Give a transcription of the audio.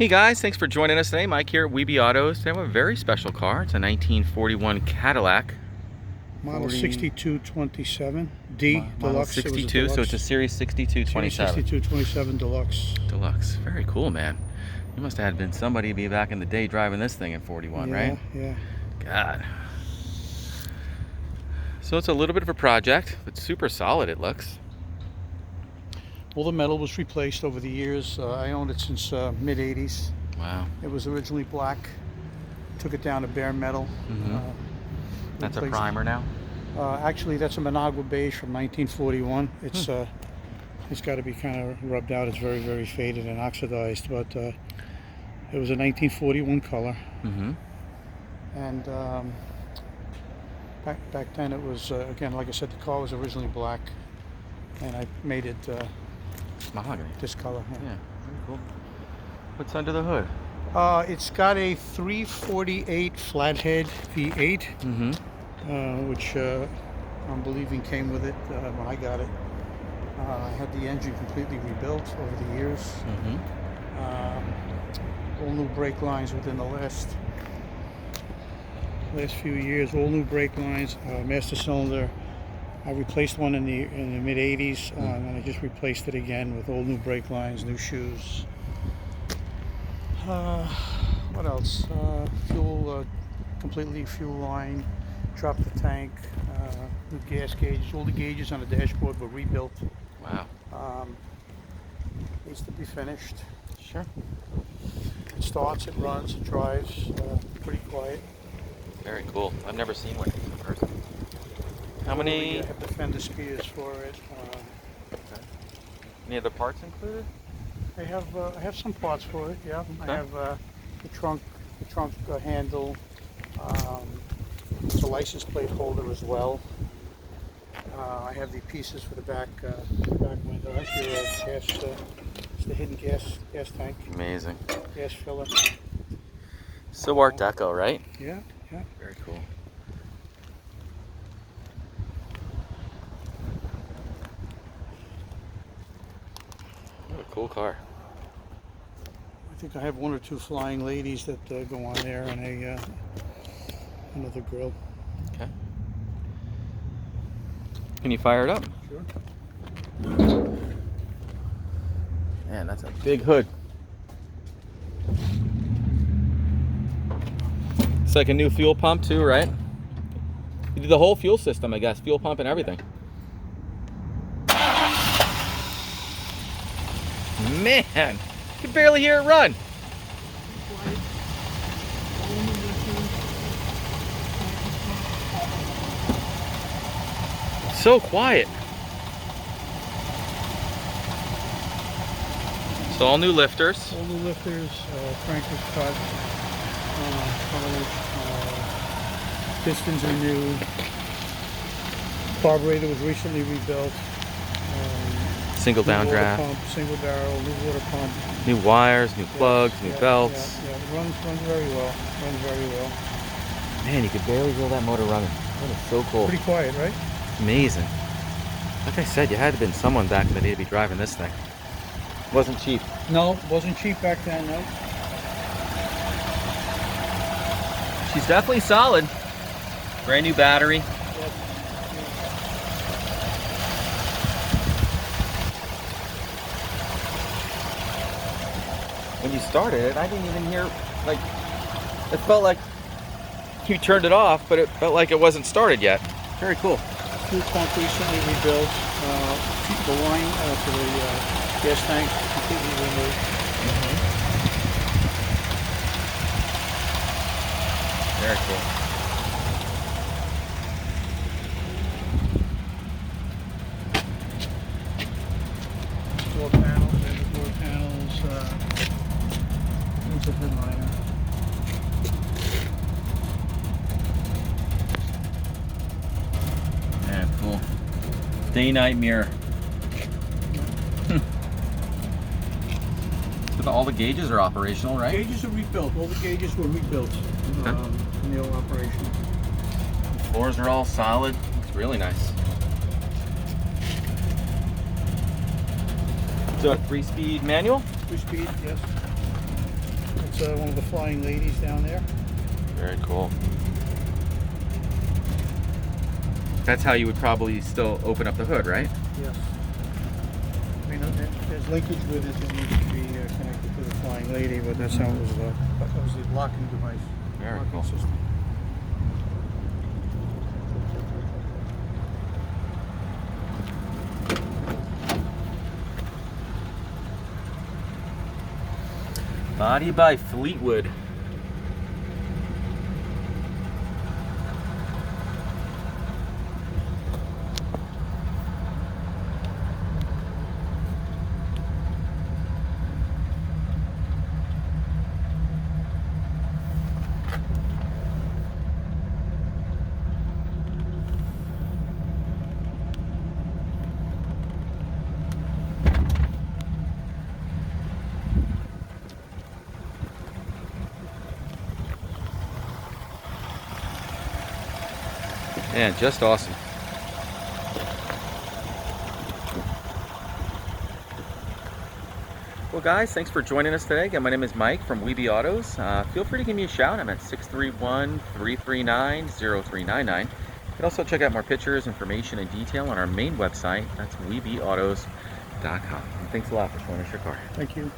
Hey guys, thanks for joining us today. Mike here at WeBe Autos. Today we have a very special car. It's a 1941 Cadillac. Model 6227 D Model Deluxe. 62, so it's a Series 6227. 6227 Deluxe. Deluxe. Very cool, man. You must have been somebody to be back in the day driving this thing in 41, right? Yeah. God. So it's a little bit of a project, but super solid it looks. All the metal was replaced over the years. I owned it since mid-80s. Wow. It was originally black. Took it down to bare metal. That's a primer now? Actually, that's a Managua Beige from 1941. It's got to be kind of rubbed out. It's very, very faded and oxidized, but it was a 1941 color. And back then it was, again, like I said, the car was originally black, and I made it mahogany. This color. Yeah, very cool. What's under the hood? It's got a 348 flathead V8, which I'm believing came with it when I got it. I had the engine completely rebuilt over the years. All new brake lines within the last few years. All new brake lines, master cylinder. I replaced one in the mid 80s, and I just replaced it again with all new brake lines, new shoes. What else? Fuel, completely fuel line. Dropped the tank. New gas gauges. All the gauges on the dashboard were rebuilt. Wow. Needs to be finished. Sure. It starts, it runs, it drives. Pretty quiet. Very cool. I've never seen one in person. How many? I have the fender speeders for it. Okay. Any other parts included? I have some parts for it. Yeah, okay. I have the trunk handle. It's a license plate holder as well. I have the pieces for the back window. Actually, it's the hidden gas tank. Amazing. Gas filler. So Art Deco, right? Yeah. Very cool. What a cool car. I think I have one or two flying ladies that go on there, and another grill. Okay. Can you fire it up? Sure. Man, that's a big hood. It's like a new fuel pump too, right? You did the whole fuel system, I guess. Fuel pump and everything. Man, you can barely hear it run. So quiet. So all new lifters. All new lifters, crank was cut, pistons are new, carburetor was recently rebuilt. Single downdraft. Pump, single barrel, new water pump. New wires, new plugs, new belts. Yeah. It runs very well. Man, you could barely feel that motor running. That is so cool. Pretty quiet, right? Amazing. Like I said, you had to have been someone back in the day to be driving this thing. Wasn't cheap. No, wasn't cheap back then, no. She's definitely solid. Brand new battery. When you started it, I didn't even hear, like, it felt like you turned it off, but it felt like it wasn't started yet. Very cool. Fuel pump recently rebuilt. The line for the gas tank completely removed. Very cool. Door panels, there's the door panels. There's a headliner. Yeah, cool. Day-night mirror. So all the gauges are operational, right? Gauges are rebuilt. All the gauges were rebuilt in the old operation. Floors are all solid. It's really nice. So a 3-speed manual? 3-speed, yes. one of the flying ladies down there. Very cool. That's how you would probably still open up the hood, right? Yes. I mean, there's linkage with it that needs to be connected to the flying lady, but that's how it was. That was the locking device. Very locking cool. system. Body by Fleetwood. Man, just awesome. Well guys, thanks for joining us today. Again, my name is Mike from WeBe Autos. Feel free to give me a shout. I'm at 631-339-0399. You can also check out more pictures, information, and detail on our main website. That's webeautos.com. And thanks a lot for showing us your car. Thank you.